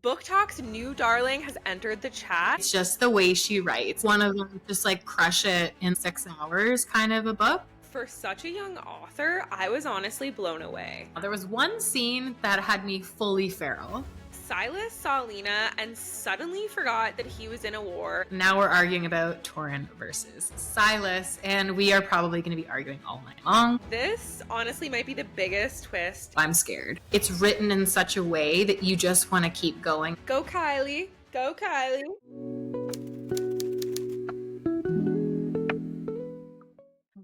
BookTok's new darling has entered the chat. It's just the way she writes. One of them just like crush it in 6 hours kind of a book. For such a young author, I was honestly blown away. There was one scene that had me fully feral. Silas saw Lena and suddenly forgot that he was in a war. Now we're arguing about Torrin versus Silas, and we are probably going to be arguing all night long. This honestly might be the biggest twist. I'm scared. It's written in such a way that you just want to keep going. Go Kylie! Go Kylie!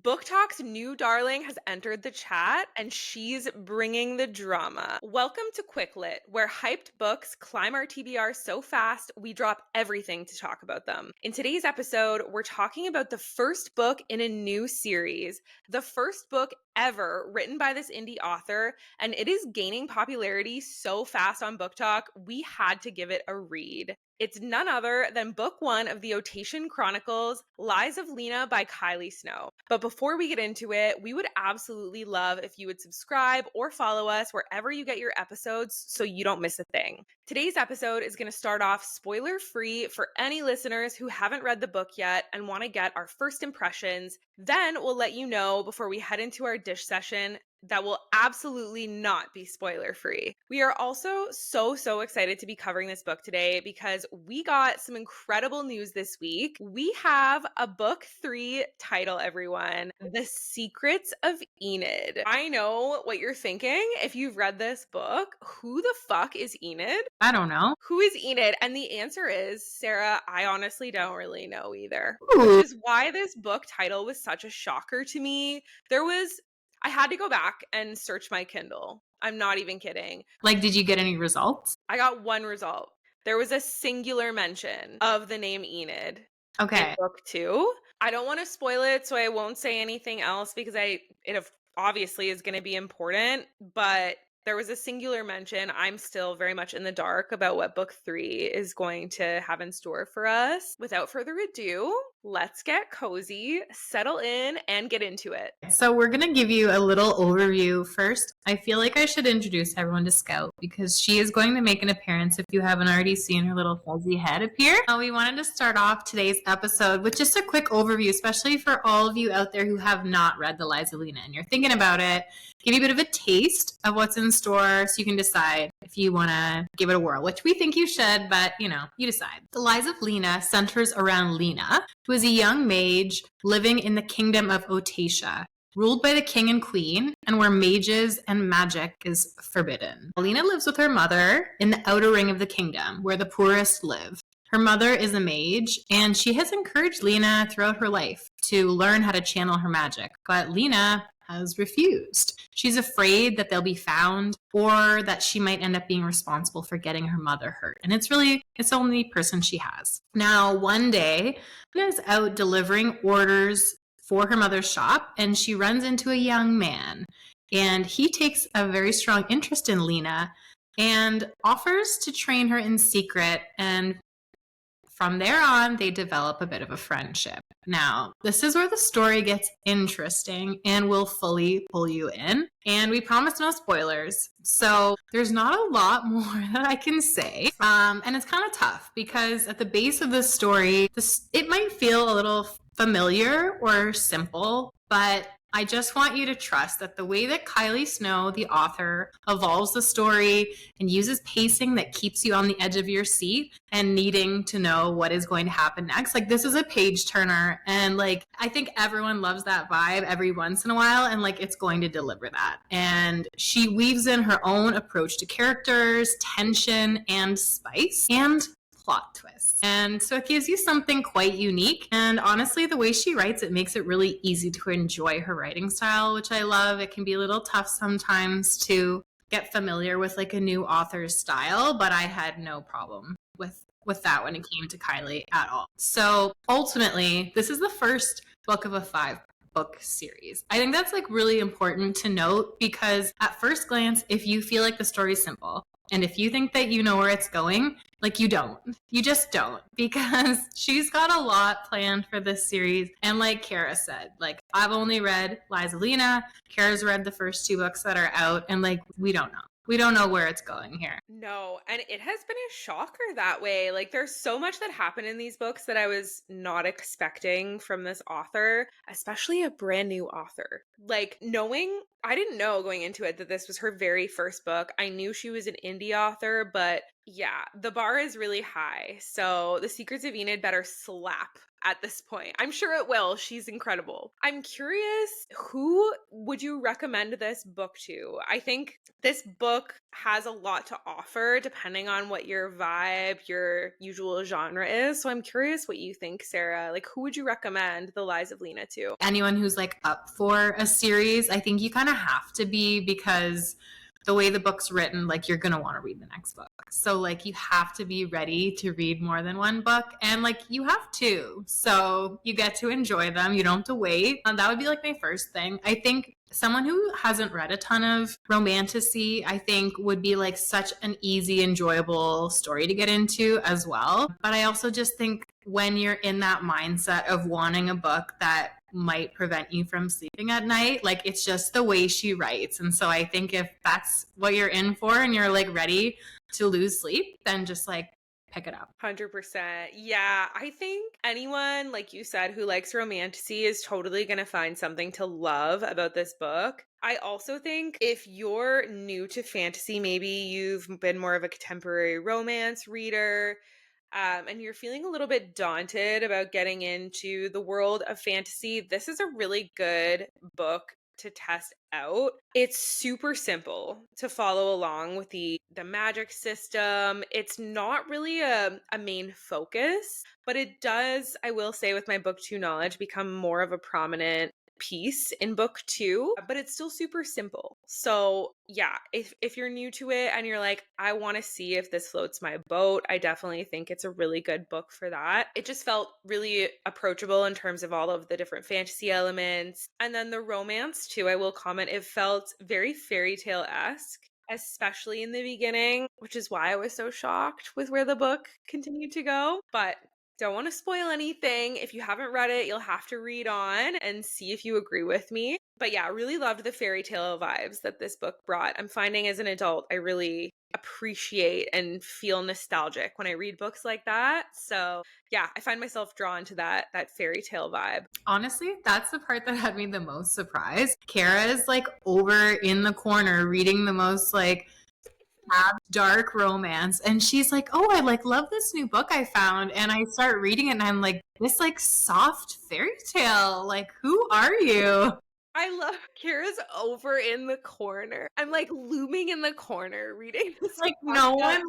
BookTok's new darling has entered the chat, and she's bringing the drama. Welcome to Quick Lit, where hyped books climb our TBRs so fast, we drop everything to talk about them. In today's episode, we're talking about the first book in a new series, the first book ever written by this indie author, and it is gaining popularity so fast on BookTok, we had to give it a read. It's none other than book 1 of the Otacian Chronicles, Lies of Lena by Kylie Snow. But before we get into it, we would absolutely love if you would subscribe or follow us wherever you get your episodes so you don't miss a thing. Today's episode is going to start off spoiler-free for any listeners who haven't read the book yet and want to get our first impressions. Then we'll let you know before we head into our dish session that will absolutely not be spoiler-free. We are also so excited to be covering this book today because we got some incredible news this week. We have a book 3 title, everyone. The Secrets of Enid. I know what you're thinking. If you've read this book, who the fuck is Enid? I don't know. Who is Enid? And the answer is, Sarah, I honestly don't really know either. Ooh. Which is why this book title was such a shocker to me. I had to go back and search my Kindle. I'm not even kidding. Like, did you get any results? I got one result. There was a singular mention of the name Enid. Okay. In book 2. I don't want to spoil it, so I won't say anything else because it obviously is going to be important, but there was a singular mention. I'm still very much in the dark about what book 3 is going to have in store for us. Without further ado, let's get cozy, settle in, and get into it. So we're going to give you a little overview first. I feel like I should introduce everyone to Scout because she is going to make an appearance if you haven't already seen her little fuzzy head appear. We wanted to start off today's episode with just a quick overview, especially for all of you out there who have not read The Lies of Lena and you're thinking about it. Give you a bit of a taste of what's in store so you can decide if you want to give it a whirl, which we think you should, but you decide. The Lies of Lena centers around Lena, who is a young mage living in the kingdom of Otacia, ruled by the king and queen, and where mages and magic is forbidden. Lena lives with her mother in the outer ring of the kingdom, where the poorest live. Her mother is a mage, and she has encouraged Lena throughout her life to learn how to channel her magic, but Lena has refused. She's afraid that they'll be found or that she might end up being responsible for getting her mother hurt. And it's the only person she has. Now, one day, Lena's out delivering orders for her mother's shop, and she runs into a young man. And he takes a very strong interest in Lena and offers to train her in secret, and from there on, they develop a bit of a friendship. Now, this is where the story gets interesting and will fully pull you in. And we promise no spoilers. So there's not a lot more that I can say. And it's kind of tough because at the base of this story, it might feel a little familiar or simple, but I just want you to trust that the way that Kylie Snow, the author, evolves the story and uses pacing that keeps you on the edge of your seat and needing to know what is going to happen next. Like, this is a page turner, and I think everyone loves that vibe every once in a while, and it's going to deliver that. And she weaves in her own approach to characters, tension, and spice, and plot twists. And so it gives you something quite unique. And honestly, the way she writes, it makes it really easy to enjoy her writing style, which I love. It can be a little tough sometimes to get familiar with a new author's style, but I had no problem with that when it came to Kylie at all. So ultimately, this is the first book of a 5-book series. I think that's really important to note because at first glance, if you feel like the story's simple, and if you think that you know where it's going, you don't. You just don't, because she's got a lot planned for this series. And like Kara said, I've only read Lies of Lena. Kara's read the first 2 books that are out, and we don't know. We don't know where it's going here. No, and it has been a shocker that way. Like, there's so much that happened in these books that I was not expecting from this author, especially a brand new author. Like, I didn't know going into it that this was her very first book. I knew she was an indie author, but yeah, the bar is really high. So, The Secrets of Enid better slap at this point. I'm sure it will. She's incredible. I'm curious, who would you recommend this book to? I think this book has a lot to offer depending on what your vibe, your usual genre is. So I'm curious what you think, Sarah. Like, who would you recommend The Lies of Lena to? Anyone who's like up for a series, I think you kind of have to be, because the way the book's written, like you're going to want to read the next book. So like you have to be ready to read more than one book, and like you have to. So you get to enjoy them. You don't have to wait. That would be like my first thing. I think someone who hasn't read a ton of romantasy, I think would be like such an easy, enjoyable story to get into as well. But I also just think when you're in that mindset of wanting a book that might prevent you from sleeping at night, like it's just the way she writes. And so I think if that's what you're in for and you're like ready to lose sleep, then just like pick it up. 100%. Yeah, I think anyone, like you said, who likes romantasy is totally going to find something to love about this book. I also think if you're new to fantasy, maybe you've been more of a contemporary romance reader, and you're feeling a little bit daunted about getting into the world of fantasy, this is a really good book to test out. It's super simple to follow along with the magic system. It's not really a main focus, but it does, I will say, with my book two knowledge, become more of a prominent piece in book two, but it's still super simple. So yeah, if you're new to it and you're like, I want to see if this floats my boat, I definitely think it's a really good book for that. It just felt really approachable in terms of all of the different fantasy elements. And then the romance too, I will comment, it felt very fairy tale-esque, especially in the beginning, which is why I was so shocked with where the book continued to go. But don't want to spoil anything. If you haven't read it, you'll have to read on and see if you agree with me. But yeah, really loved the fairy tale vibes that this book brought. I'm finding as an adult, I really appreciate and feel nostalgic when I read books like that. So yeah, I find myself drawn to that fairy tale vibe. Honestly, that's the part that had me the most surprised. Kara is like over in the corner reading the most like dark romance, and she's like, oh, I like love this new book I found, and I start reading it and I'm like, this like soft fairy tale, like who are you? I love Kira's over in the corner. I'm like looming in the corner reading this Like book. no one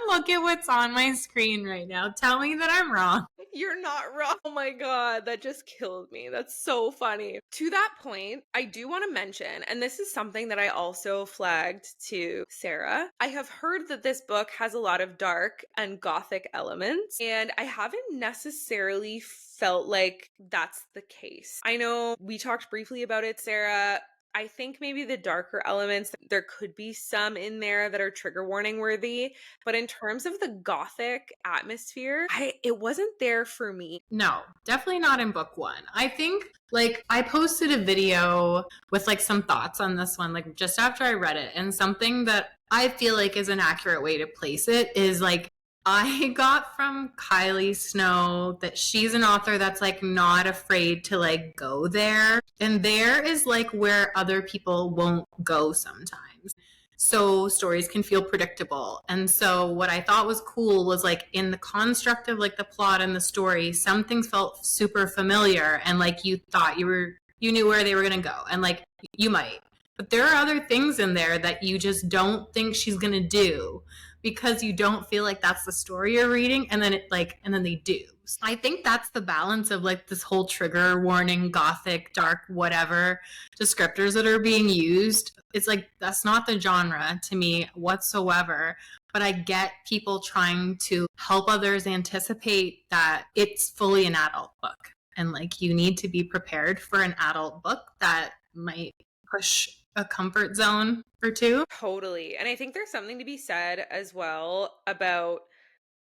look at what's on my screen right now, tell me that I'm wrong. You're not wrong. Oh my God, that just killed me. That's so funny. To that point, I do want to mention, and this is something that I also flagged to Sarah. I have heard that this book has a lot of dark and gothic elements, and I haven't necessarily felt like that's the case. I know we talked briefly about it, Sarah. I think maybe the darker elements, there could be some in there that are trigger warning worthy, but in terms of the gothic atmosphere, it wasn't there for me. No, definitely not in book one. I think like I posted a video with like some thoughts on this one, like just after I read it, and something that I feel like is an accurate way to place it is like I got from Kylie Snow that she's an author that's like not afraid to like go there. And there is like where other people won't go sometimes. So stories can feel predictable. And so what I thought was cool was like in the construct of like the plot and the story, some things felt super familiar and like you thought you knew where they were going to go, and like you might. But there are other things in there that you just don't think she's going to do because you don't feel like that's the story you're reading, and then they do. I think that's the balance of like this whole trigger warning, gothic, dark, whatever descriptors that are being used. It's like that's not the genre to me whatsoever. But I get people trying to help others anticipate that it's fully an adult book. And like you need to be prepared for an adult book that might push a comfort zone or two. Totally. And I think there's something to be said as well about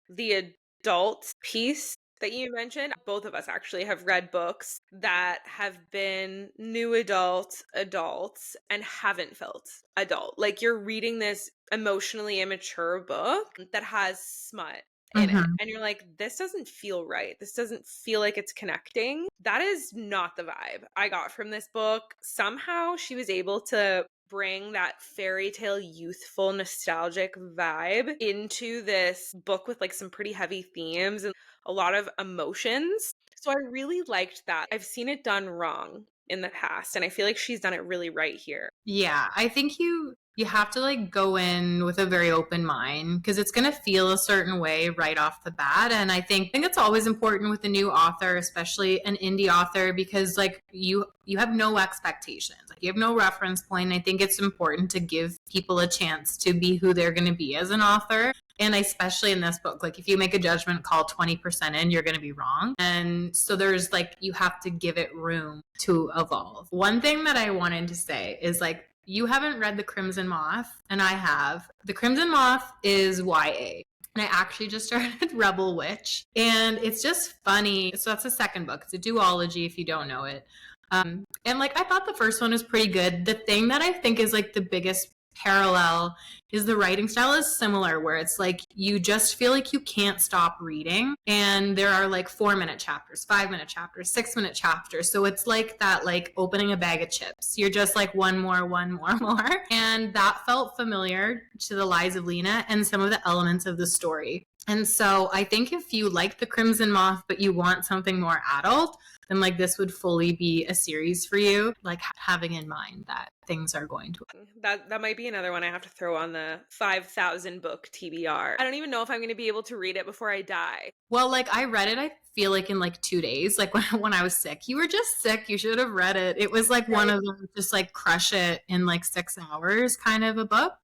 the adult piece that you mentioned, both of us actually have read books that have been new adults and haven't felt adult. Like you're reading this emotionally immature book that has smut in it. Mhm. And you're like, this doesn't feel right. This doesn't feel like it's connecting. That is not the vibe I got from this book. Somehow she was able to bring that fairy tale youthful nostalgic vibe into this book with like some pretty heavy themes and a lot of emotions. So I really liked that. I've seen it done wrong in the past, and I feel like she's done it really right here. Yeah, I think you have to like go in with a very open mind because it's going to feel a certain way right off the bat. And I think it's always important with a new author, especially an indie author, because like you have no expectations, like you have no reference point. I think it's important to give people a chance to be who they're going to be as an author. And especially in this book, like if you make a judgment call 20% in, you're going to be wrong. And so there's like, you have to give it room to evolve. One thing that I wanted to say is like, you haven't read The Crimson Moth, and I have. The Crimson Moth is YA. And I actually just started Rebel Witch. And it's just funny. So that's the second book. It's a duology if you don't know it. And like I thought the first one was pretty good. The thing that I think is like the biggest parallel is the writing style is similar where it's like you just feel like you can't stop reading, and there are like 4-minute chapters, 5-minute chapters, 6-minute chapters, so it's like that, like opening a bag of chips, you're just like one more, more. And that felt familiar to the Lies of Lena and some of the elements of the story. And so I think if you like The Crimson Moth but you want something more adult, then like this would fully be a series for you, like having in mind that things are going to. That might be another one I have to throw on the 5,000 book TBR. I don't even know if I'm going to be able to read it before I die. Well, like I read it, I feel like in like 2 days, like when I was sick. You were just sick. You should have read it. It was like one Right. of them, just like crush it in like 6 hours kind of a book.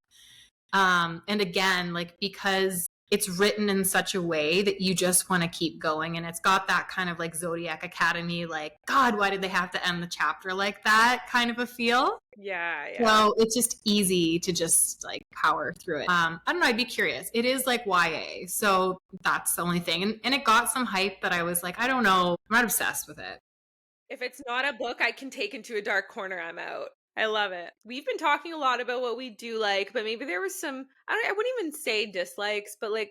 And again, like because it's written in such a way that you just want to keep going. And it's got that kind of like Zodiac Academy, like, God, why did they have to end the chapter like that kind of a feel? Yeah. So it's just easy to just like power through it. I don't know. I'd be curious. It is like YA. So that's the only thing. And it got some hype that I was like, I don't know. I'm not obsessed with it. If it's not a book I can take into a dark corner, I'm out. I love it. We've been talking a lot about what we do like, but maybe there was some, I wouldn't even say dislikes, but like,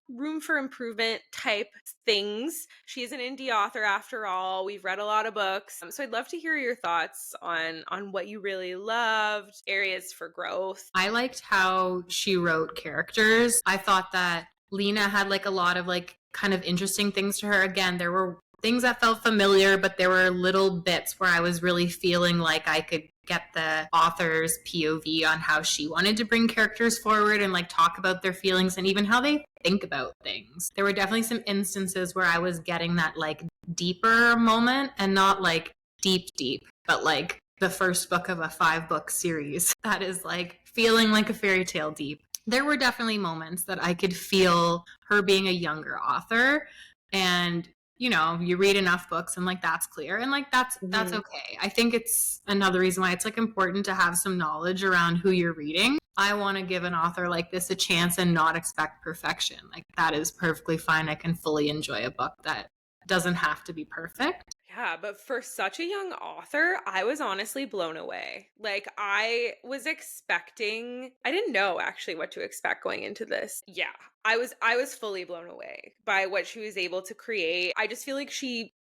room for improvement type things. She's an indie author after all. We've read a lot of books. So I'd love to hear your thoughts on what you really loved, areas for growth. I liked how she wrote characters. I thought that Lena had like a lot of like kind of interesting things to her. Again, there were things that felt familiar, but there were little bits where I was really feeling like I could get the author's POV on how she wanted to bring characters forward and like talk about their feelings and even how they think about things. There were definitely some instances where I was getting that like deeper moment, and not like deep, but like the first book of a 5-book series that is like feeling like a fairy tale deep. There were definitely moments that I could feel her being a younger author, and you read enough books and like that's clear, and like that's Mhm. okay. I think it's another reason why it's like important to have some knowledge around who you're reading. I want to give an author like this a chance and not expect perfection. Like that is perfectly fine. I can fully enjoy a book that doesn't have to be perfect. Yeah, but for such a young author, I was honestly blown away. Like I didn't know actually what to expect going into this. Yeah. I was fully blown away by what she was able to create. I just feel like she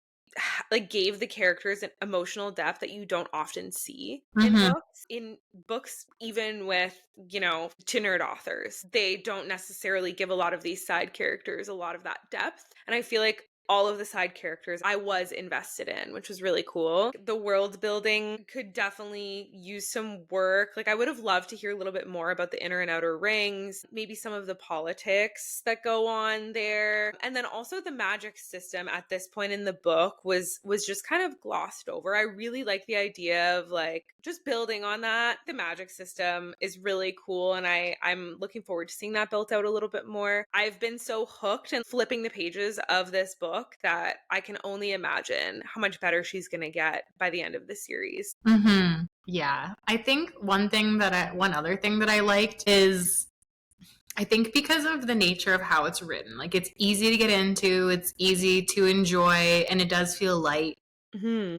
like gave the characters an emotional depth that you don't often see in Mm-hmm. books. In books, even with, to nerd authors, they don't necessarily give a lot of these side characters a lot of that depth. And I feel like all of the side characters I was invested in, which was really cool. The world building could definitely use some work. Like, I would have loved to hear a little bit more about the inner and outer rings, maybe some of the politics that go on there. And then also the magic system at this point in the book was just kind of glossed over. I really like the idea of like just building on that. The magic system is really cool, and I'm looking forward to seeing that built out a little bit more. I've been so hooked and flipping the pages of this book that I can only imagine how much better she's going to get by the end of the series. Yeah. I think one other thing that I liked is I think because of the nature of how it's written, like it's easy to get into, it's easy to enjoy, and it does feel light, Hmm.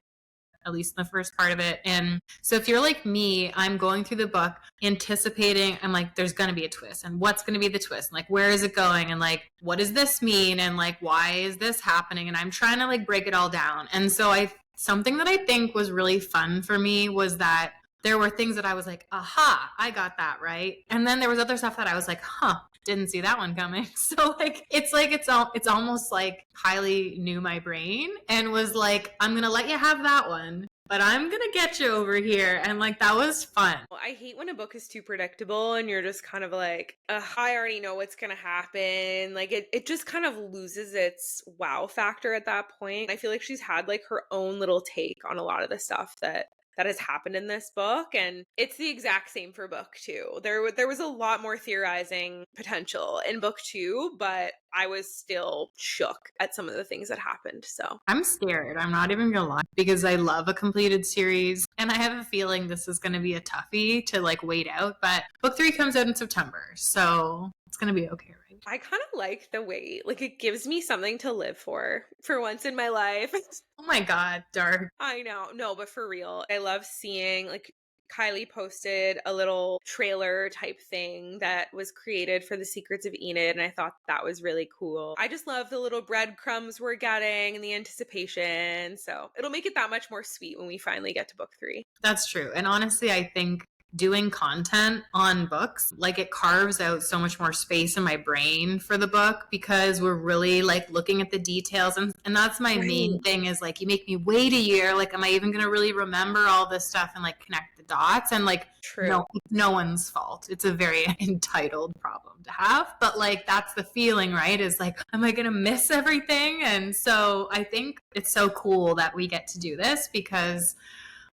at least in the first part of it. And so if you're like me, I'm going through the book anticipating, I'm like, there's going to be a twist. And what's going to be the twist? And like, where is it going? And like, what does this mean? And like, why is this happening? And I'm trying to like break it all down. And so something that I think was really fun for me was that there were things that I was like, aha, I got that right. And then there was other stuff that I was like, huh, didn't see that one coming. So it's almost like Kylie knew my brain and was like, I'm gonna let you have that one, but I'm gonna get you over here. And like that was fun. Well, I hate when a book is too predictable and you're just kind of like, I already know what's going to happen. Like it just kind of loses its wow factor at that point. I feel like she's had like her own little take on a lot of the stuff that has happened in this book, and it's the exact same for book 2. There was a lot more theorizing potential in book 2, but I was still shook at some of the things that happened. So I'm scared. I'm not even gonna lie because I love a completed series and I have a feeling this is gonna be a toughie to like wait out. But book 3 comes out in September, so it's gonna be okay, right? I kind of like the wait. Like it gives me something to live for once in my life. Oh my god, dark. I know. No, but for real, I love seeing like Kylie posted a little trailer type thing that was created for the Secrets of Enid, and I thought that was really cool. I just love the little breadcrumbs we're getting and the anticipation. So it'll make it that much more sweet when we finally get to book 3. That's true. And honestly, I think doing content on books, like it carves out so much more space in my brain for the book because we're really like looking at the details. And that's my main thing is like, you make me wait a year. Like, am I even going to really remember all this stuff and like connect the dots? And like, True. no one's fault. It's a very entitled problem to have. But like, that's the feeling, right? Is like, am I going to miss everything? And so I think it's so cool that we get to do this because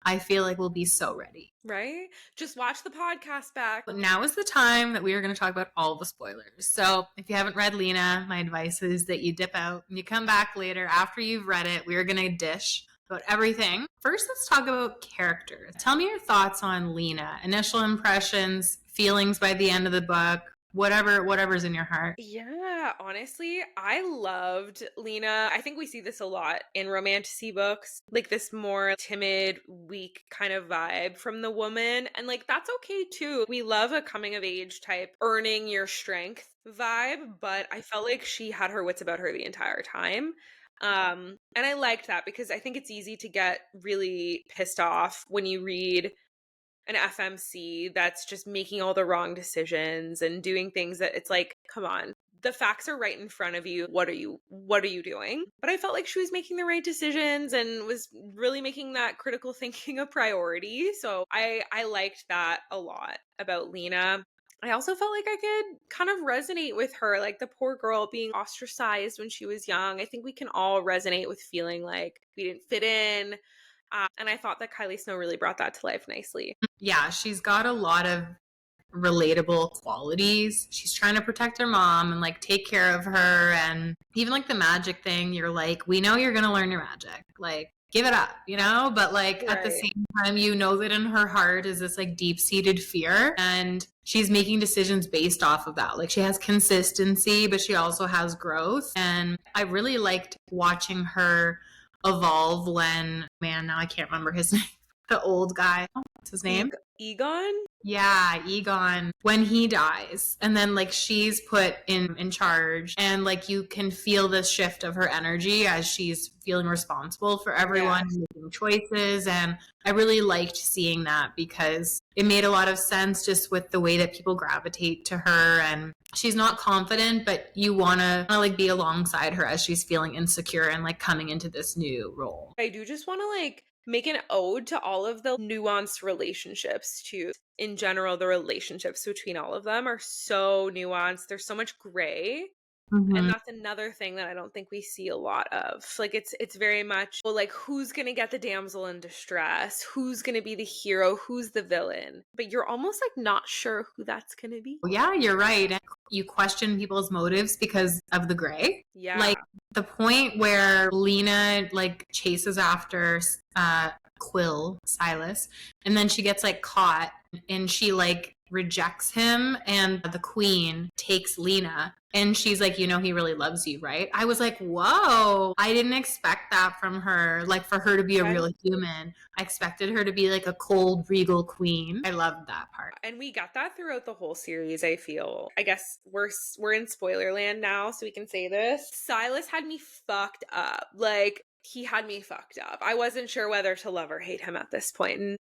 I feel like we'll be so ready. Right? Just watch the podcast back. But now is the time that we are going to talk about all the spoilers. So if you haven't read Lena, my advice is that you dip out and you come back later after you've read it. We are going to dish about everything. First, let's talk about characters. Tell me your thoughts on Lena. Initial impressions, feelings by the end of the book, whatever's in your heart. Yeah, honestly, I loved Lena. I think we see this a lot in romantasy books, like this more timid, weak kind of vibe from the woman. And like, that's okay too. We love a coming of age type, earning your strength vibe, but I felt like she had her wits about her the entire time. And I liked that because I think it's easy to get really pissed off when you read an FMC that's just making all the wrong decisions and doing things that it's like, come on, the facts are right in front of you. What are you doing? But I felt like she was making the right decisions and was really making that critical thinking a priority. So I liked that a lot about Lena. I also felt like I could kind of resonate with her, like the poor girl being ostracized when she was young. I think we can all resonate with feeling like we didn't fit in. And I thought that Kylie Snow really brought that to life nicely. Yeah, she's got a lot of relatable qualities. She's trying to protect her mom and like take care of her. And even like the magic thing, you're like, we know you're going to learn your magic. Like, give it up, you know? But like at the same time, you know that in her heart is this like deep seated fear. And she's making decisions based off of that. Like she has consistency, but she also has growth. And I really liked watching her evolve when, man, now I can't remember his name. The old guy. What's his name? Egon? Yeah, Egon. When he dies. And then like she's put in charge. And like you can feel the shift of her energy as she's feeling responsible for everyone, making choices. And I really liked seeing that because it made a lot of sense just with the way that people gravitate to her. And she's not confident, but you want to like be alongside her as she's feeling insecure and like coming into this new role. I do just want to like make an ode to all of the nuanced relationships too. In general, the relationships between all of them are so nuanced. There's so much gray. Mm-hmm. And that's another thing that I don't think we see a lot of. Like it's very much, well, like who's going to get the damsel in distress? Who's going to be the hero? Who's the villain? But you're almost like not sure who that's going to be. Yeah, you're right. You question people's motives because of the gray. Yeah. Like the point where Lena like chases after Silas, and then she gets like caught and she like rejects him and the queen takes Lena. And she's like, you know, he really loves you, right? I was like, whoa, I didn't expect that from her. Like, for her to be a Right. real human. I expected her to be like a cold, regal queen. I loved that part. And we got that throughout the whole series, I feel. I guess we're in spoiler land now, so we can say this. Silas had me fucked up. Like, he had me fucked up. I wasn't sure whether to love or hate him at this point. And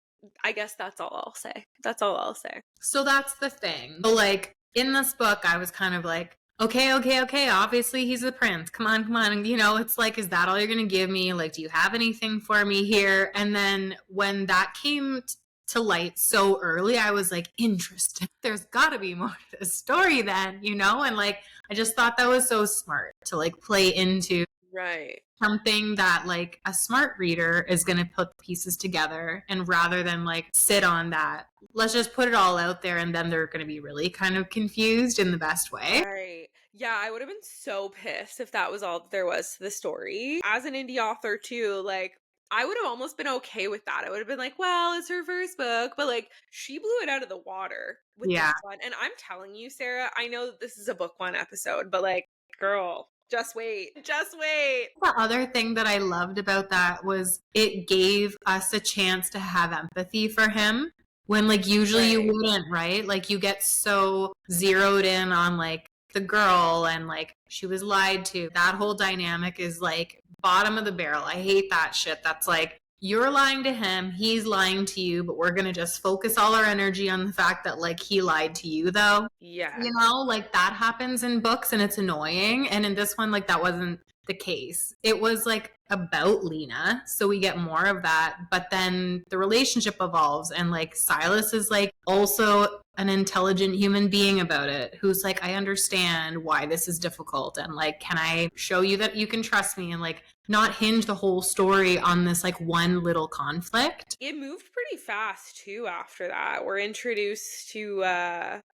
I guess that's all I'll say. That's all I'll say. So that's the thing. So, like, in this book, I was kind of like, okay, obviously he's the prince. Come on. And, you know, it's like, is that all you're going to give me? Like, do you have anything for me here? And then when that came to light so early, I was like, interesting. There's got to be more to the story then, you know? And, like, I just thought that was so smart to, like, play into Right. something that, like, a smart reader is going to put pieces together, and rather than like sit on that, let's just put it all out there, and then they're going to be really kind of confused in the best way. Right. Yeah, I would have been so pissed if that was all that there was to the story. As an indie author, too, like, I would have almost been okay with that. I would have been like, well, it's her first book, but like, she blew it out of the water with this Yeah. one. And I'm telling you, Sarah, I know that this is a book one episode, but like, girl, just wait. Just wait. The other thing that I loved about that was it gave us a chance to have empathy for him when, like, usually you Right. wouldn't, right? Like, you get so zeroed in on like the girl and like she was lied to. That whole dynamic is like bottom of the barrel. I hate that shit. That's like, you're lying to him, he's lying to you, but we're gonna just focus all our energy on the fact that like he lied to you, though. Yeah. You know, like, that happens in books and it's annoying. And in this one, like, that wasn't the case. It was like about Lena, so we get more of that, but then the relationship evolves, and like Silas is like also an intelligent human being about it, who's like, I understand why this is difficult, and like, can I show you that you can trust me, and like not hinge the whole story on this like one little conflict. It moved pretty fast too after that. We're introduced to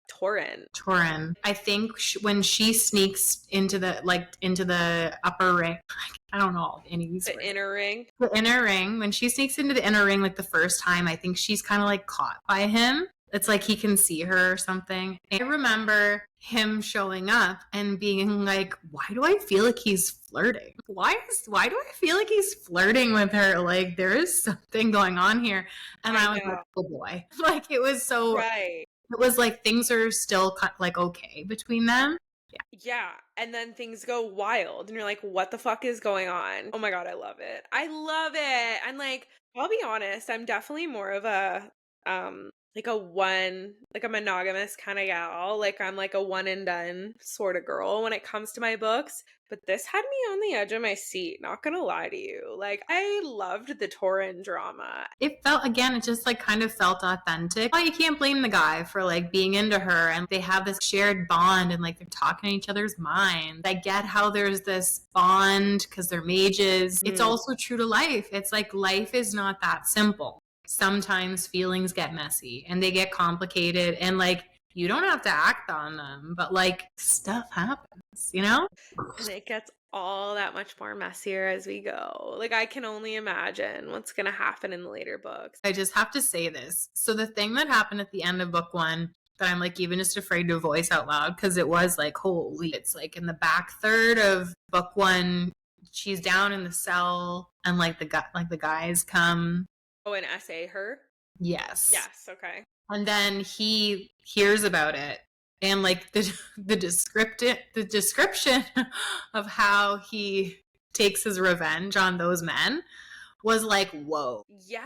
Torrin, I think when she sneaks into the upper ring, I don't know any the inner ring. the inner ring, when she sneaks into the inner ring like the first time, I think she's kind of like caught by him. It's like he can see her or something. I remember him showing up and being like, why do I feel like he's flirting? Why do I feel like he's flirting with her? Like, there is something going on here. And I was like, oh boy. Like, it was so, Right. it was like things are still like okay between them. Yeah. And then things go wild and you're like, what the fuck is going on? Oh my God, I love it. I love it. And like, I'll be honest, I'm definitely more of a like a monogamous kind of gal. Like, I'm like a one and done sort of girl when it comes to my books. But this had me on the edge of my seat, not gonna lie to you. Like, I loved the Torrin drama. It felt, again, it just like kind of felt authentic. Oh, you can't blame the guy for like being into her, and they have this shared bond and like they're talking to each other's minds. I get how there's this bond because they're mages. It's also true to life. It's like, life is not that simple. Sometimes feelings get messy and they get complicated, and like, you don't have to act on them, but like, stuff happens, you know? And it gets all that much more messier as we go. Like, I can only imagine what's gonna happen in the later books. I just have to say this. So the thing that happened at the end of book one that I'm like even just afraid to voice out loud, because it was like, holy, it's like in the back third of book one, she's down in the cell and like the guys come. Oh, and SA her? Yes. Yes, okay. And then he hears about it, and like the description of how he takes his revenge on those men was like, whoa. Yeah,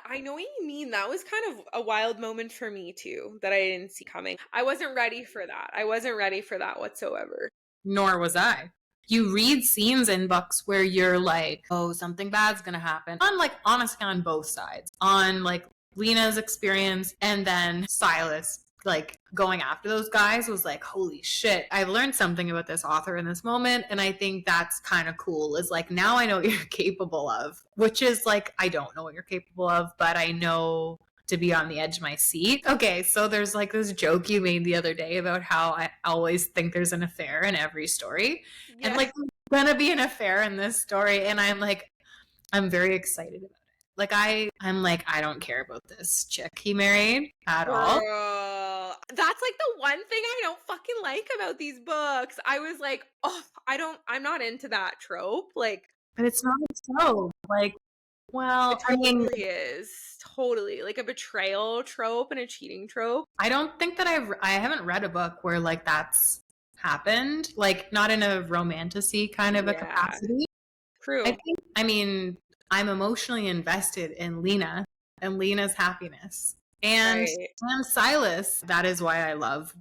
I know what you mean. That was kind of a wild moment for me too, that I didn't see coming. I wasn't ready for that. I wasn't ready for that whatsoever. Nor was I. You read scenes in books where you're like, oh, something bad's gonna happen. On like, honestly, on both sides. On like Lena's experience, and then Silas like going after those guys was like, holy shit, I've learned something about this author in this moment. And I think that's kind of cool, is like, now I know what you're capable of, which is like, I don't know what you're capable of, but I know to be on the edge of my seat. Okay, so there's like this joke you made the other day about how I always think there's an affair in every story. Yeah. And like, there's gonna be an affair in this story, and I'm like, I'm very excited about it. Like, I'm like, I don't care about this chick he married at all. Girl, That's like the one thing I don't fucking like about these books. I was like, oh, I'm not into that trope. Like, But it's not so. Like, well, it I mean, totally is. Totally. Like a betrayal trope and a cheating trope. I don't think that I haven't read a book where like that's happened, like not in a romantasy kind of a Yeah. capacity. True. I mean, I'm emotionally invested in Lena and Lena's happiness. Right. And Silas, that is why I love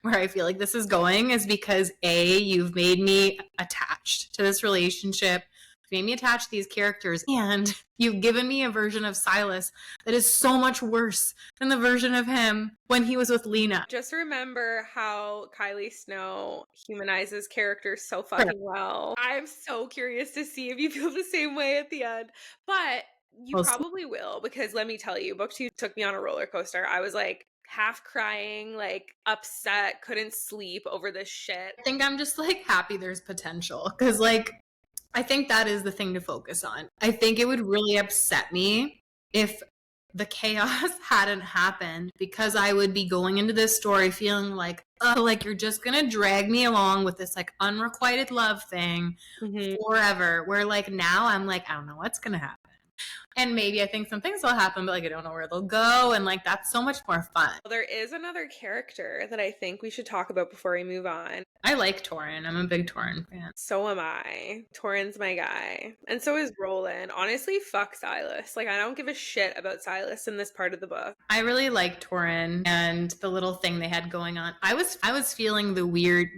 where I feel like this is going, is because A, you've made me attached to this relationship, made me attached to these characters, and you've given me a version of Silas that is so much worse than the version of him when he was with Lena. Just remember how Kylie Snow humanizes characters so fucking well. I'm so curious to see if you feel the same way at the end. But you Mostly. probably will, because let me tell you, book two took me on a roller coaster. I was like half crying, like upset, couldn't sleep over this shit. I think I'm just like happy there's potential because like I think that is the thing to focus on. I think it would really upset me if the chaos hadn't happened, because I would be going into this story feeling like, oh, like you're just gonna drag me along with this like unrequited love thing Mhm. forever. Where like now I'm like, I don't know what's gonna happen. And maybe I think some things will happen, but like I don't know where they'll go. And like that's so much more fun. There is another character that I think we should talk about before we move on. I like Torrin. I'm a big Torrin fan. So am I. Torrin's my guy. And so is Roland. Honestly, fuck Silas. Like, I don't give a shit about Silas in this part of the book. I really liked Torrin and the little thing they had going on. I was feeling the weird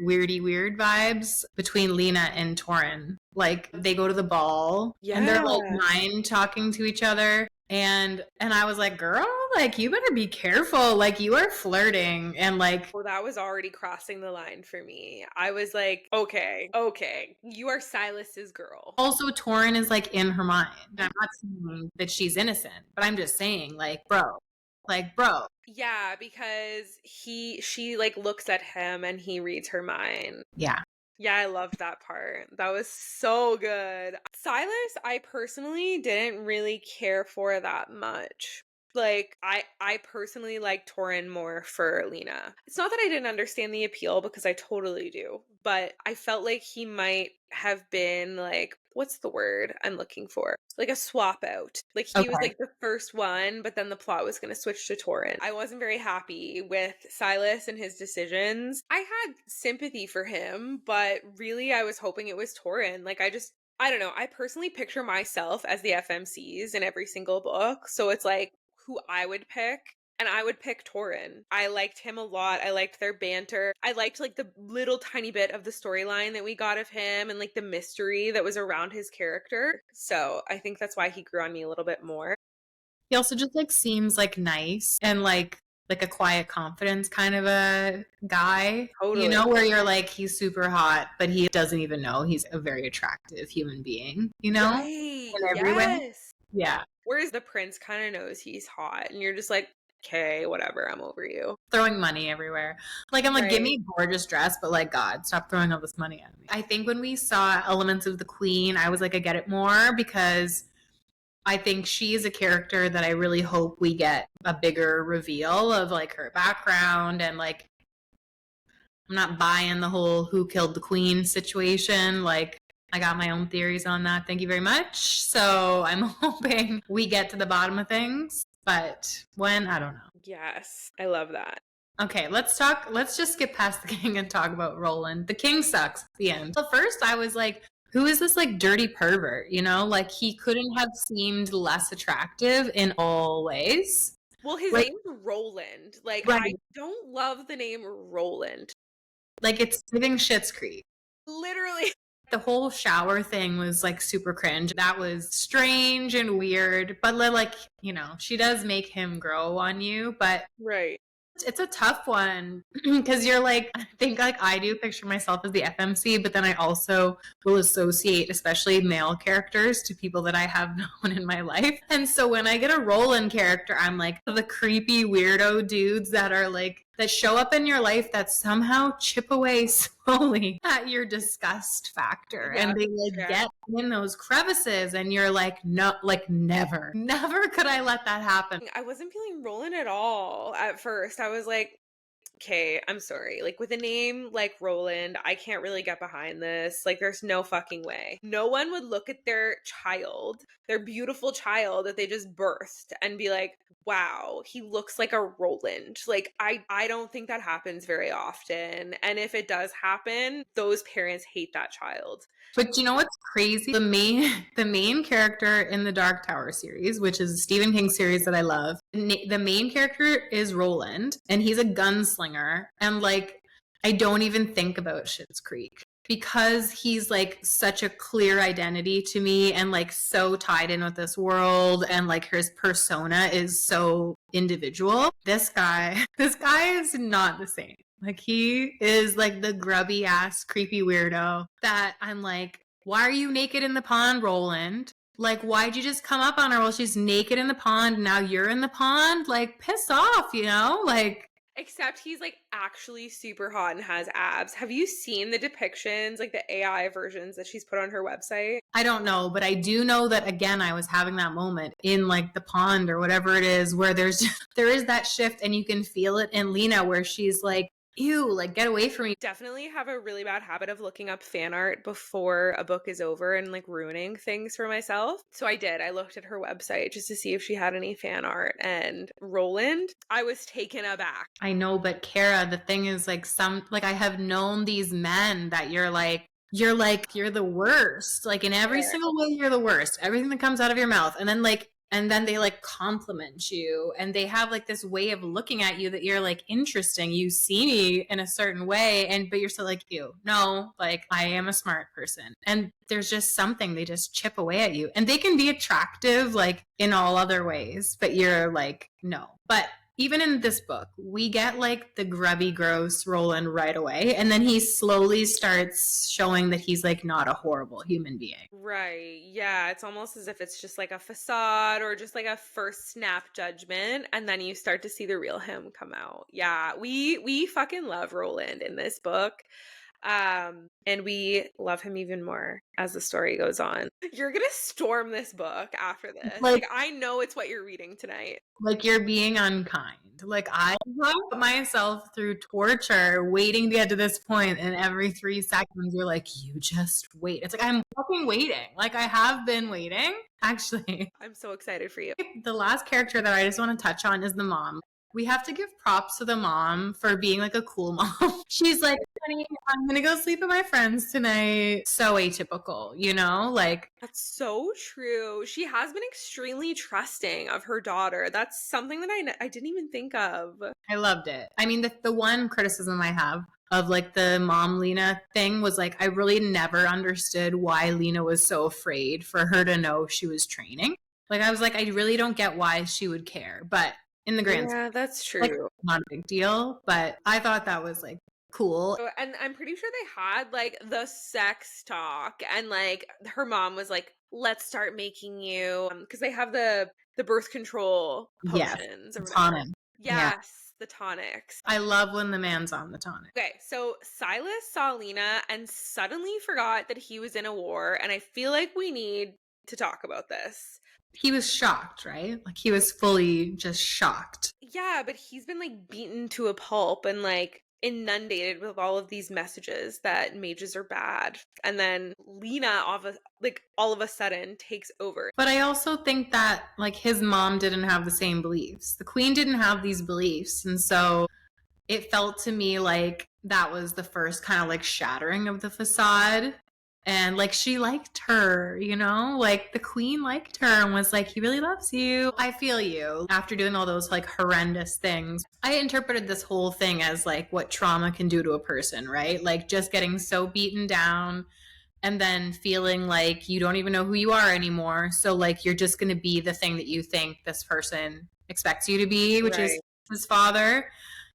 vibes between Lena and Torrin. Like they go to the ball and they're like mind talking to each other. And I was like, girl, like you better be careful. Like you are flirting. And like, Well, that was already crossing the line for me. I was like, okay, you are Silas's girl. also Torrin is like in her mind. I'm not saying that she's innocent, but I'm just saying like, bro. Yeah, because she like looks at him and he reads her mind. Yeah. Yeah, I loved that part. That was so good. Silas, I personally didn't really care for that much. Like, I personally like Torrin more for Lena. It's not that I didn't understand the appeal, because I totally do, but I felt like he might have been like, what's the word I'm looking for? Like a swap out. Like he was Okay. like the first one, but then the plot was going to switch to Torrin. I wasn't very happy with Silas and his decisions. I had sympathy for him, but really I was hoping it was Torrin. Like I don't know. I personally picture myself as the FMCs in every single book. So it's like who I would pick. And I would pick Torrin. I liked him a lot. I liked their banter. I liked like the little tiny bit of the storyline that we got of him and like the mystery that was around his character. So I think that's why he grew on me a little bit more. He also just like seems like nice and like a quiet confidence kind of a guy. Totally. You know, where you're like he's super hot, but he doesn't even know he's a very attractive human being, you know? Right. In every way. Yes. Yeah. Whereas the prince kind of knows he's hot and you're just like, okay, whatever, I'm over you. Throwing money everywhere. Like I'm like, give Right. me a gorgeous dress, but like God, stop throwing all this money at me. I think when we saw elements of the queen, I was like, I get it more, because I think she is a character that I really hope we get a bigger reveal of like her background, and like I'm not buying the whole who killed the queen situation. Like I got my own theories on that. Thank you very much. So I'm hoping we get to the bottom of things, but when, I don't know. Yes, I love that. Okay, let's just skip past the king and talk about Roland. The king sucks at the end. At first I was like, who is this like dirty pervert? You know, like he couldn't have seemed less attractive in all ways. Well, his Like, name's Roland. Like, right. I don't love the name Roland. Like it's giving Schitt's Creek. Literally. The whole shower thing was like super cringe. That was strange and weird, but like, you know, she does make him grow on you, but Right. it's a tough one because you're like, I think like I do picture myself as the FMC, but then I also will associate especially male characters to people that I have known in my life. And so when I get a Roland character, I'm like the creepy weirdo dudes that are like, that show up in your life that somehow chip away slowly at your disgust factor. Yeah, and they like yeah. get in those crevices and you're like, no, like never could I let that happen. I wasn't feeling Roland at all at first. I was like, Okay, I'm sorry. Like with a name like Roland, I can't really get behind this. Like there's no fucking way. No one would look at their child, their beautiful child that they just birthed and be like, "Wow, he looks like a Roland." Like I don't think that happens very often. And if it does happen, those parents hate that child. But you know what's crazy? The main character in the Dark Tower series, which is a Stephen King series that I love, the main character is Roland, and he's a gunslinger. And like, I don't even think about Schitt's Creek because he's like such a clear identity to me and like so tied in with this world, and like his persona is so individual. This guy is not the same. Like he is like the grubby ass creepy weirdo that I'm like, why are you naked in the pond, Roland? Like, why'd you just come up on her while she's naked in the pond? Now you're in the pond? Like, piss off, you know? Like, Except he's like actually super hot and has abs. Have you seen the depictions, like the AI versions that she's put on her website? I don't know, but I do know that again, I was having that moment in like the pond or whatever it is where there is that shift, and you can feel it in Lena where she's like, ew, like get away from me. Definitely have a really bad habit of looking up fan art before a book is over and like ruining things for myself. So I did. I looked at her website just to see if she had any fan art, and Roland, I was taken aback. I know, but Kara, the thing is like I have known these men that you're the worst. Like in every single way, you're the worst. Everything that comes out of your mouth. And then they like compliment you, and they have like this way of looking at you that you're like interesting. You see me in a certain way, but you're still like, ew, no, like I am a smart person. And there's just something, they just chip away at you. And they can be attractive like in all other ways, but you're like, no. But even in this book, we get like the grubby, gross Roland right away. And then he slowly starts showing that he's like not a horrible human being. Right. Yeah. It's almost as if it's just like a facade or just like a first snap judgment. And then you start to see the real him come out. Yeah. We fucking love Roland in this book. And we love him even more as the story goes on. You're gonna storm this book after this. Like I know it's what you're reading tonight. Like you're being unkind. Like I put myself through torture waiting to get to this point, and every 3 seconds you're like, you just wait. It's like I'm fucking waiting. Like I have been waiting. Actually, I'm so excited for you. the last character that I just want to touch on is the mom. We have to give props to the mom for being like a cool mom. She's like, honey, I'm gonna go sleep with my friends tonight. So atypical, you know? Like, that's so true. She has been extremely trusting of her daughter. That's something that I didn't even think of. I loved it. I mean, the one criticism I have of like the mom Lena thing was like, I really never understood why Lena was so afraid for her to know she was training. Like, I was like, I really don't get why she would care. But in the grand yeah, that's true. like, not a big deal. But I thought that was like cool. And I'm pretty sure they had like the sex talk, and like her mom was like, let's start making you, because they have the birth control potions. Yes, tonic. Yes, the tonics. I love when the man's on the tonic. Okay, so Silas saw Lena and suddenly forgot that he was in a war, and I feel like we need to talk about this. He was shocked, right? Like he was fully just shocked. Yeah, but he's been like beaten to a pulp and like inundated with all of these messages that mages are bad. And then Lena all of a sudden takes over. But I also think that like his mom didn't have the same beliefs. The queen didn't have these beliefs. And so it felt to me like that was the first kind of like shattering of the facade. And like she liked her, you know, like the queen liked her and was like, he really loves you. I feel you. After doing all those like horrendous things, I interpreted this whole thing as like what trauma can do to a person, right? Like just getting so beaten down and then feeling like you don't even know who you are anymore. So like you're just going to be the thing that you think this person expects you to be, which is his father.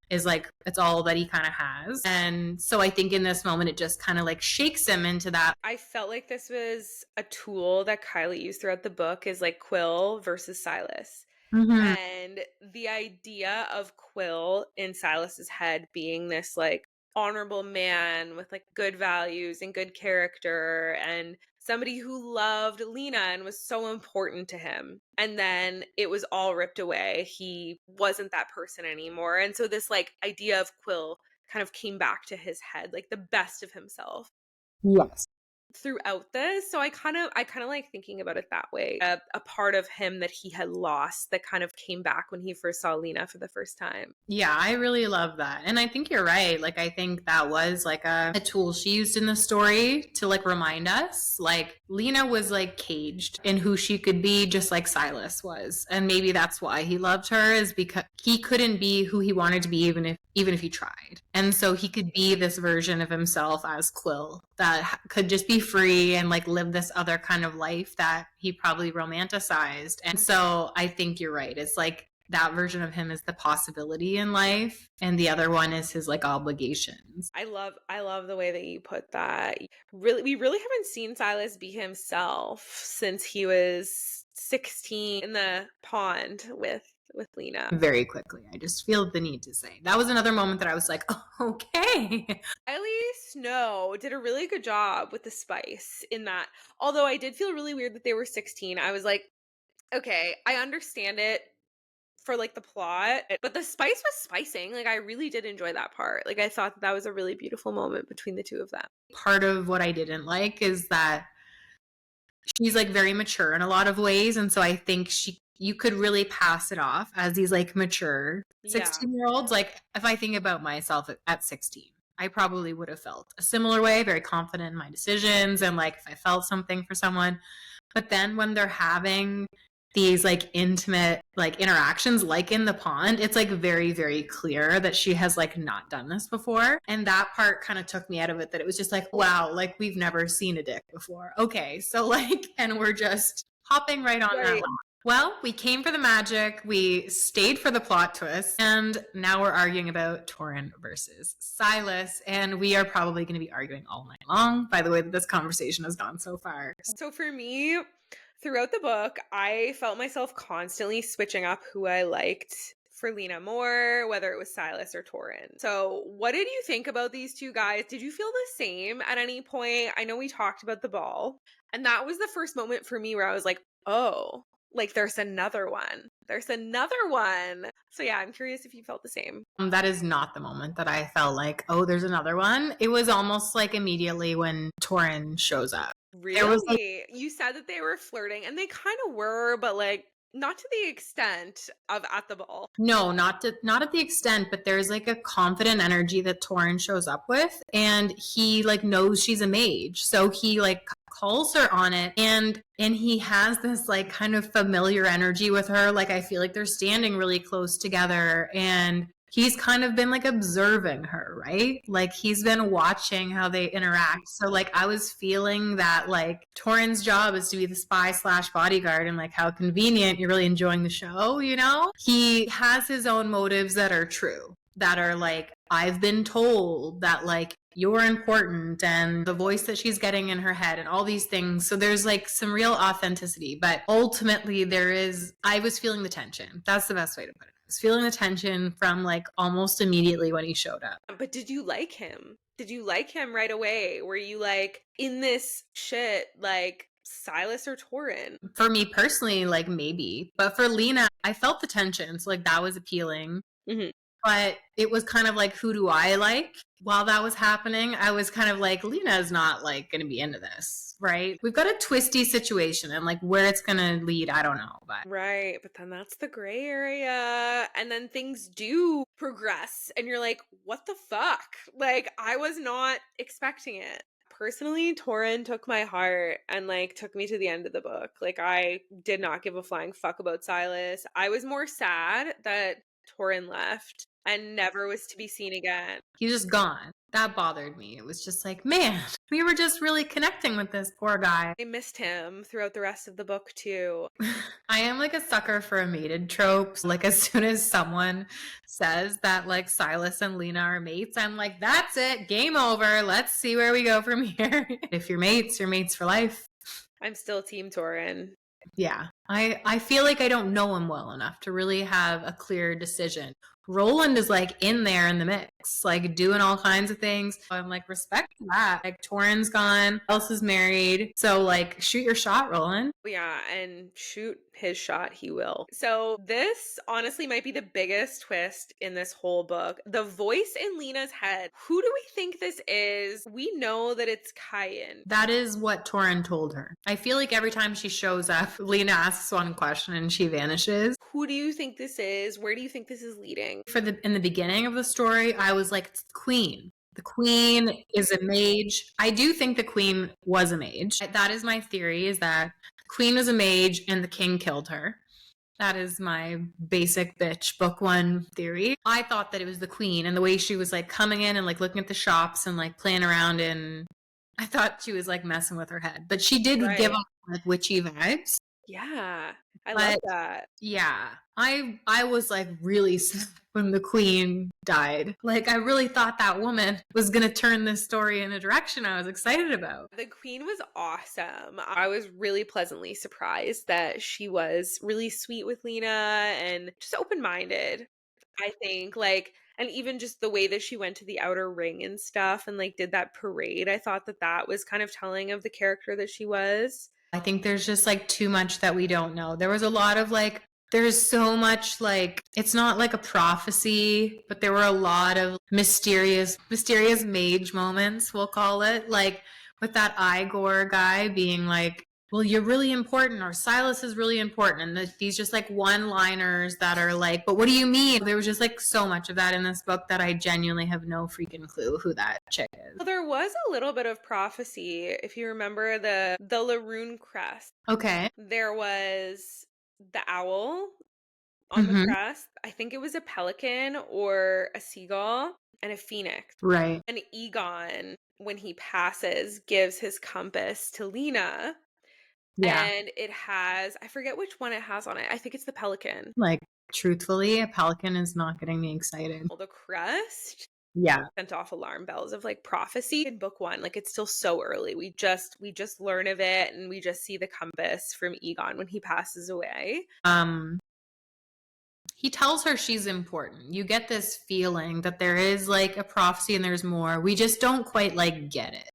Is like it's all that he kind of has. And so I think in this moment it just kind of like shakes him into that. I felt like this was a tool that Kylie used throughout the book, is like Quill versus Silas. And the idea of Quill in Silas's head being this like honorable man with like good values and good character, and somebody who loved Lena and was so important to him. And then it was all ripped away. He wasn't that person anymore. And so this like idea of Quill kind of came back to his head, like the best of himself Yes. throughout this. So I kind of like thinking about it that way. A part of him that he had lost that kind of came back when he first saw Lena for the first time. Yeah, I really love that. And I think you're right. Like, I think that was like a tool she used in the story to like remind us. Like, Lena was like caged in who she could be, just like Silas was. And maybe that's why he loved her, is because he couldn't be who he wanted to be, even if he tried. And so he could be this version of himself as Quill that could just be free and like live this other kind of life that he probably romanticized. And so I think you're right. It's like, that version of him is the possibility in life, and the other one is his like obligations. I love the way that you put that. Really, we really haven't seen Silas be himself since he was 16 in the pond with Lena. Very quickly, I just feel the need to say that was another moment that I was like, oh, okay. Kylie Snow did a really good job with the spice in that. Although I did feel really weird that they were 16. I was like, okay, I understand it for like the plot, but the spice was spicing. Like I really did enjoy that part. Like I thought that was a really beautiful moment between the two of them. Part of what I didn't like is that she's like very mature in a lot of ways, and so I think you could really pass it off as these like mature Yeah. 16-year-olds. Like, if I think about myself at 16, I probably would have felt a similar way, very confident in my decisions, and like if I felt something for someone. But then when they're having these like intimate like interactions like in the pond, it's like very, very clear that she has like not done this before. And that part kind of took me out of it, that it was just like, wow, like we've never seen a dick before. Okay, so like, and we're just hopping right on that Right. one. Well, we came for the magic, we stayed for the plot twist, and now we're arguing about Torrin versus Silas, and we are probably going to be arguing all night long, by the way that this conversation has gone so far. So for me, throughout the book, I felt myself constantly switching up who I liked for Lena more, whether it was Silas or Torrin. So what did you think about these two guys? Did you feel the same at any point? I know we talked about the ball, and that was the first moment for me where I was like, oh, like there's another one. There's another one. So yeah, I'm curious if you felt the same. That is not the moment that I felt like, oh, there's another one. It was almost like immediately when Torrin shows up. Really? There was like, You said that they were flirting, and they kind of were, but like not to the extent of at the ball. no, not at the extent, but there's like a confident energy that Torrin shows up with, and he like knows she's a mage, so he like calls her on it, and he has this like kind of familiar energy with her. Like, I feel like they're standing really close together, and he's kind of been like observing her, right? Like, he's been watching how they interact. So like, I was feeling that like Torrin's job is to be the spy slash bodyguard, and like, how convenient, you're really enjoying the show, you know? He has his own motives that are true, that are like, I've been told that like you're important, and the voice that she's getting in her head and all these things. So there's like some real authenticity, but ultimately I was feeling the tension. That's the best way to put it. I was feeling the tension from like almost immediately when he showed up. But did you like him? Did you like him right away? Were you like in this shit like Silas or Torrin? For me personally, like maybe, but for Lena, I felt the tension. So like that was appealing. Mhm. But it was kind of like, who do I like? While that was happening, I was kind of like, Lena's not like going to be into this, right? We've got a twisty situation, and like where it's going to lead, I don't know. But Right, but then that's the gray area. And then things do progress, and you're like, what the fuck? Like, I was not expecting it. Personally, Torrin took my heart and like took me to the end of the book. Like, I did not give a flying fuck about Silas. I was more sad that Torrin left and never was to be seen again. he's just gone. That bothered me. It was just like, man, we were just really connecting with this poor guy. I missed him throughout the rest of the book too. I am like a sucker for a mated trope. Like, as soon as someone says that like Silas and Lena are mates, I'm like, that's it, game over. Let's see where we go from here. If you're mates for life. I'm still Team Torrin. Yeah. I feel like I don't know him well enough to really have a clear decision. Roland is like in there in the mix, like doing all kinds of things. I'm like, respect that. Like Torrin's gone, else is married. So like shoot your shot, Roland. Yeah, and shoot his shot, he will. So, this honestly might be the biggest twist in this whole book. The voice in Lena's head. Who do we think this is? We know that it's Cayenne. That is what Torrin told her. I feel like every time she shows up, Lena asks one question and she vanishes. Who do you think this is? Where do you think this is leading? In the beginning of the story, I was like, it's the Queen. The Queen is a mage. I do think the Queen was a mage. That is my theory, is that Queen was a mage and the king killed her. That is my basic bitch book one theory. I thought that it was the Queen, and the way she was like coming in and like looking at the shops and like playing around, and I thought she was like messing with her head. But she did give off like witchy vibes. Yeah, I love that. Yeah, I was like really sad when the Queen died. Like I really thought that woman was gonna turn this story in a direction I was excited about. The Queen was awesome. I was really pleasantly surprised that she was really sweet with Lena and just open-minded. I think like, and even just the way that she went to the outer ring and stuff and like did that parade, I thought that that was kind of telling of the character that she was. I think there's just like too much that we don't know. There was a lot of like, there's so much like, it's not like a prophecy, but there were a lot of mysterious mage moments, we'll call it. Like with that Igor guy being like, well, you're really important, or Silas is really important. And these just like one-liners that are like, but what do you mean? There was just like so much of that in this book that I genuinely have no freaking clue who that chick is. Well, there was a little bit of prophecy. If you remember the Laroon crest. Okay. There was the owl on the crest. I think it was a pelican or a seagull and a phoenix. Right. And Egon, when he passes, gives his compass to Lena. Yeah. And it has, I forget which one it has on it. I think it's the pelican. Like, truthfully, a pelican is not getting me excited. The crest. Yeah. Sent off alarm bells of like prophecy in book one. Like it's still so early. We just learn of it and we just see the compass from Egon when he passes away. He tells her she's important. You get this feeling that there is like a prophecy and there's more. We just don't quite like get it.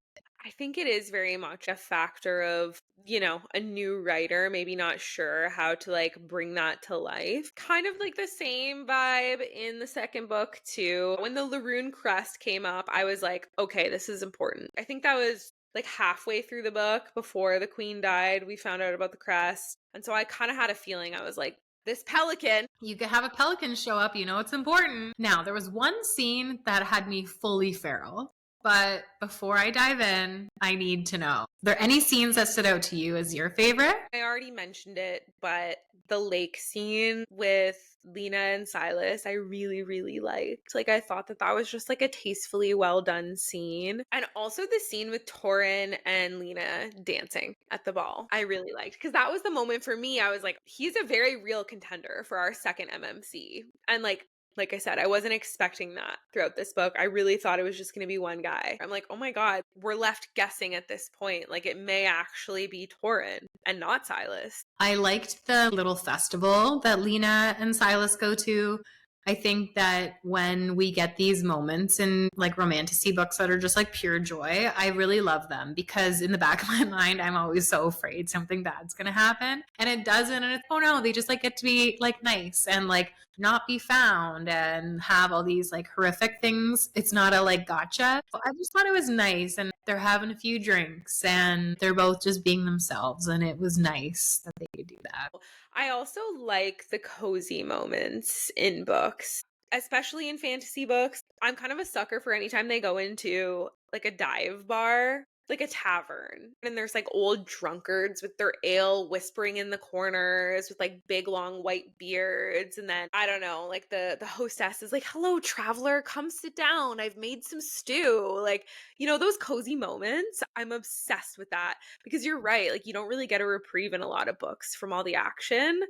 I think it is very much a factor of, you know, a new writer, maybe not sure how to like bring that to life. Kind of like the same vibe in the second book too. When the Laroon crest came up, I was like, okay, this is important. I think that was like halfway through the book before the Queen died. We found out about the crest. And so I kind of had a feeling, I was like, this pelican. You could have a pelican show up, you know it's important. Now, there was one scene that had me fully feral. But before I dive in, I need to know, are there any scenes that stood out to you as your favorite? I already mentioned it, but the lake scene with Lena and Silas, I really, really liked. Like, I thought that that was just like a tastefully well done scene. And also the scene with Torrin and Lena dancing at the ball, I really liked. Because that was the moment for me, I was like, he's a very real contender for our second MMC. And like I said, I wasn't expecting that throughout this book. I really thought it was just going to be one guy. I'm like, oh my God, we're left guessing at this point. Like it may actually be Torrin and not Silas. I liked the little festival that Lena and Silas go to. I think that when we get these moments in like romantasy books that are just like pure joy, I really love them because in the back of my mind, I'm always so afraid something bad's going to happen. And it doesn't. And it's, oh no, they just like get to be like nice and like not be found and have all these like horrific things. It's not a like gotcha. I just thought it was nice. And they're having a few drinks and they're both just being themselves. And it was nice that they could do that. I also like the cozy moments in books, especially in fantasy books. I'm kind of a sucker for anytime they go into like a dive bar, like a tavern, and there's like old drunkards with their ale whispering in the corners with like big long white beards. And then I don't know, like the hostess is like, hello traveler, come sit down, I've made some stew. Like, you know, those cozy moments, I'm obsessed with that because you're right, like you don't really get a reprieve in a lot of books from all the action.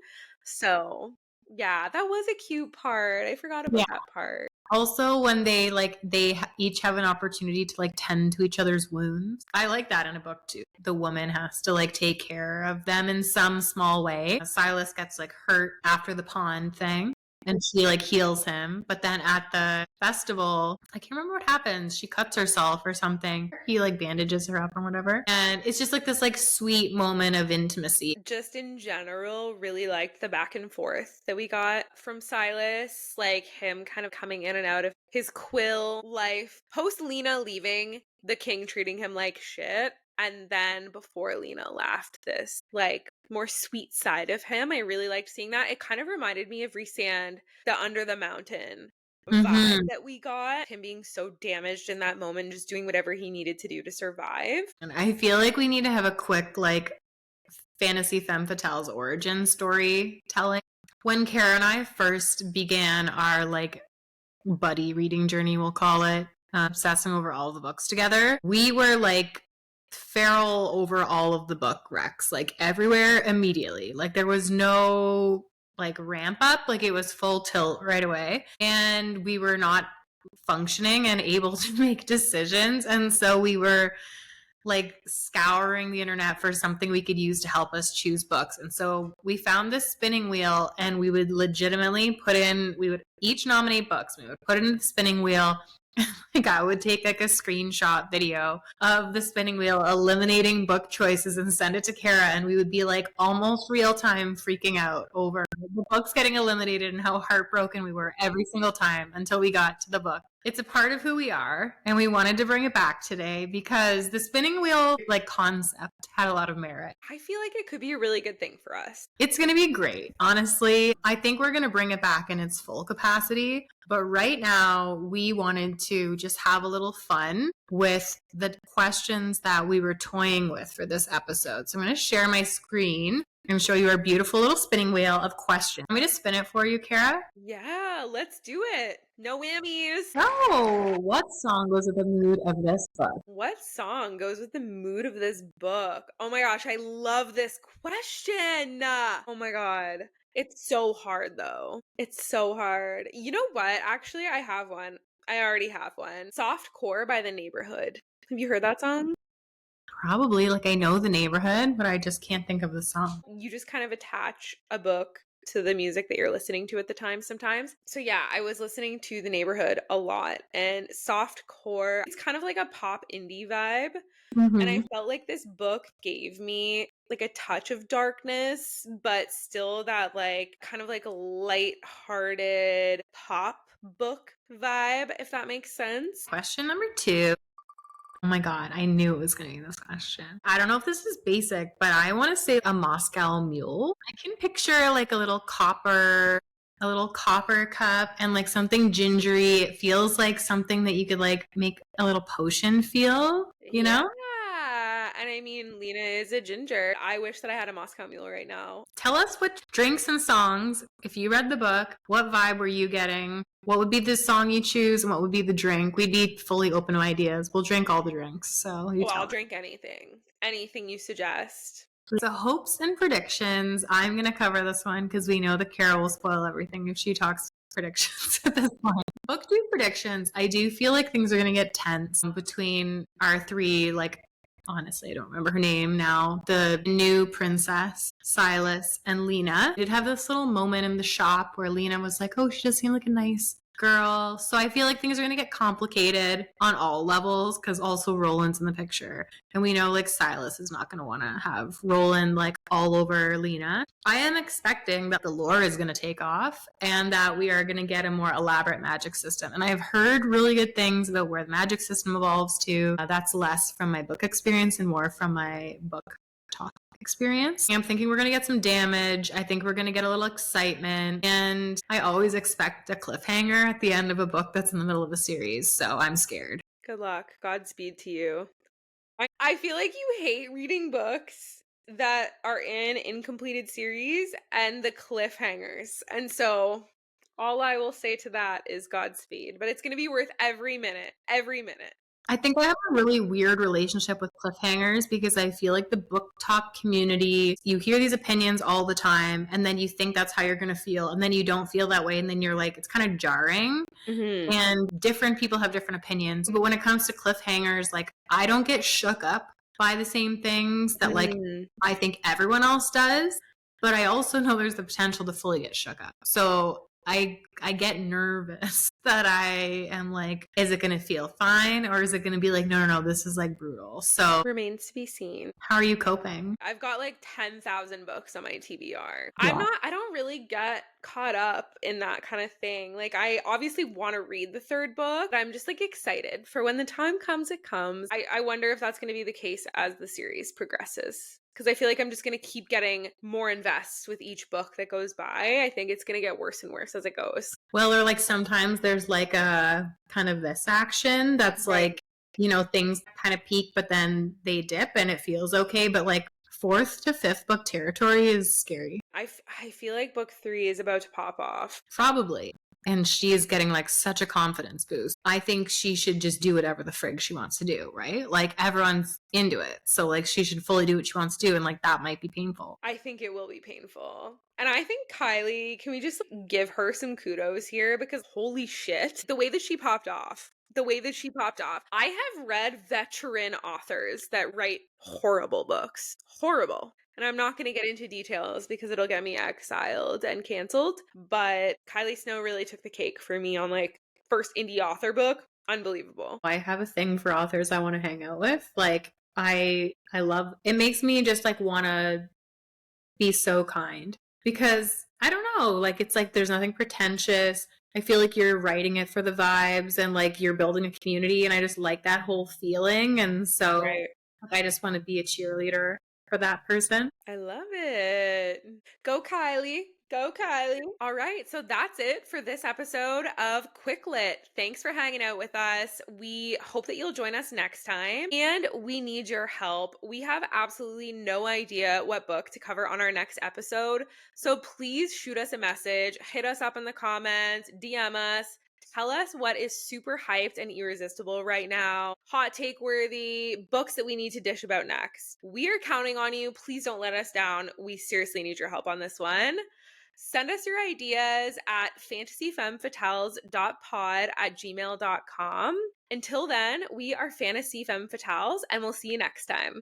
So yeah, that was a cute part. I forgot about that part. Also, when they each have an opportunity to like tend to each other's wounds. I like that in a book too. The woman has to like take care of them in some small way. Silas gets like hurt after the pond thing. and she like heals him. But then at the festival, I can't remember what happens. She cuts herself or something. He like bandages her up or whatever. And it's just like this like sweet moment of intimacy. Just in general, really liked the back and forth that we got from Silas, like him kind of coming in and out of his quill life post Lena leaving, the king treating him like shit, and then before Lena left, this like more sweet side of him. I really liked seeing that. It kind of reminded me of Resand, the Under the Mountain vibe that we got, him being so damaged in that moment, just doing whatever he needed to do to survive. And I feel like we need to have a quick like fantasy femme fatale's origin story telling. When Kara and I first began our like buddy reading journey, we'll call it, obsessing over all of the books together, we were like feral over all of the book recs, like everywhere immediately. Like there was no like ramp up, like it was full tilt right away, and we were not functioning and able to make decisions, and so we were like scouring the internet for something we could use to help us choose books. And so we found this spinning wheel, and we would legitimately we would each nominate books. We would put it in the spinning wheel. Like I would take like a screenshot video of the spinning wheel eliminating book choices and send it to Kara, and we would be like almost real time freaking out over the books getting eliminated and how heartbroken we were every single time until we got to the book. It's a part of who we are, and we wanted to bring it back today because the spinning wheel like concept had a lot of merit. I feel like it could be a really good thing for us. It's going to be great. Honestly, I think we're going to bring it back in its full capacity. But right now, we wanted to just have a little fun with the questions that we were toying with for this episode. So I'm going to share my screen and show you our beautiful little spinning wheel of questions. Want me to spin it for you, Kara? Yeah, let's do it. No whammies. Oh, what song goes with the mood of this book? What song goes with the mood of this book? Oh my gosh, I love this question. Oh my god. It's so hard though. It's so hard. You know what? Actually, I have one. I already have one. Soft Core by The Neighborhood. Have you heard that song? Probably. Like I know the neighborhood, but I just can't think of the song. You just kind of attach a book to the music that you're listening to at the time sometimes. So yeah, I was listening to The Neighborhood a lot, and Soft Core, it's kind of like a pop indie vibe. And I felt like this book gave me like a touch of darkness, but still that like kind of like a light-hearted pop book vibe, if that makes sense. Question number 2. Oh my god, I knew it was going to be this question. I don't know if this is basic, but I want to say a Moscow Mule. I can picture like a little copper cup and like something gingery. It feels like something that you could like make a little potion feel, you know? Yeah, and I mean, Lena is a ginger. I wish that I had a Moscow Mule right now. Tell us what drinks and songs, if you read the book, what vibe were you getting? What would be the song you choose, and what would be the drink? We'd be fully open to ideas. We'll drink all the drinks. So I'll drink anything. Anything you suggest. So hopes and predictions. I'm going to cover this one because we know that Kara will spoil everything if she talks predictions at this point. Book 2 predictions. I do feel like things are going to get tense between our 3, like, honestly, I don't remember her name now. The new princess, Silas, and Lena. Did have this little moment in the shop where Lena was like, oh, she does seem like a nice girl. So I feel like things are going to get complicated on all levels because also Roland's in the picture. And we know like Silas is not going to want to have Roland like all over Lena. I am expecting that the lore is going to take off and that we are going to get a more elaborate magic system. And I have heard really good things about where the magic system evolves to. That's less from my book experience and more from my BookTok experience. I'm thinking we're going to get some damage. I think we're going to get a little excitement. And I always expect a cliffhanger at the end of a book that's in the middle of a series. So I'm scared. Good luck. Godspeed to you. I feel like you hate reading books that are in incompleted series and the cliffhangers. And so all I will say to that is Godspeed. But it's going to be worth every minute. Every minute. I think I have a really weird relationship with cliffhangers because I feel like the BookTok community, you hear these opinions all the time and then you think that's how you're going to feel and then you don't feel that way and then you're like, it's kind of jarring. And different people have different opinions. But when it comes to cliffhangers, like I don't get shook up by the same things that like I think everyone else does. But I also know there's the potential to fully get shook up. So I get nervous that I am like, is it going to feel fine or is it going to be like, no, this is like brutal. So Remains to be seen. how are you coping? I've got like 10,000 books on my TBR. Wow. I don't really get caught up in that kind of thing. Like, I obviously want to read the third book, but I'm just like excited for when the time comes, it comes. I wonder if that's going to be the case as the series progresses. Because I feel like I'm just going to keep getting more invested with each book that goes by. I think it's going to get worse and worse as it goes. Well, or like sometimes there's like a kind of this action that's Right. like, things kind of peak, but then they dip and it feels okay. But like fourth to fifth book territory is scary. I feel like book 3 is about to pop off. Probably. And she is getting like such a confidence boost. I think she should just do whatever the frig she wants to do, right? Like everyone's into it. So like she should fully do what she wants to do. And like that might be painful. I think it will be painful. And I think Kylie, can we just give her some kudos here? Because holy shit, the way that she popped off. The way that she popped off. I have read veteran authors that write horrible books. Horrible. And I'm not going to get into details because it'll get me exiled and canceled. But Kylie Snow really took the cake for me on like first indie author book. Unbelievable. I have a thing for authors I want to hang out with. Like I love it, makes me just like want to be so kind because I don't know, like it's like there's nothing pretentious. I feel like you're writing it for the vibes and like you're building a community and I just like that whole feeling, and so Right. I just want to be a cheerleader for that person. I love it. Go Kylie. Go Kylie. All right, so that's it for this episode of Quick Lit. Thanks for hanging out with us. We hope that you'll join us next time, and we need your help. We have absolutely no idea what book to cover on our next episode, so please shoot us a message, hit us up in the comments, DM us. Tell us what is super hyped and irresistible right now, hot take worthy, books that we need to dish about next. We are counting on you. Please don't let us down. We seriously need your help on this one. Send us your ideas at fantasyfemmefatales.pod@gmail.com. Until then, we are Fantasy Femme Fatales, and we'll see you next time.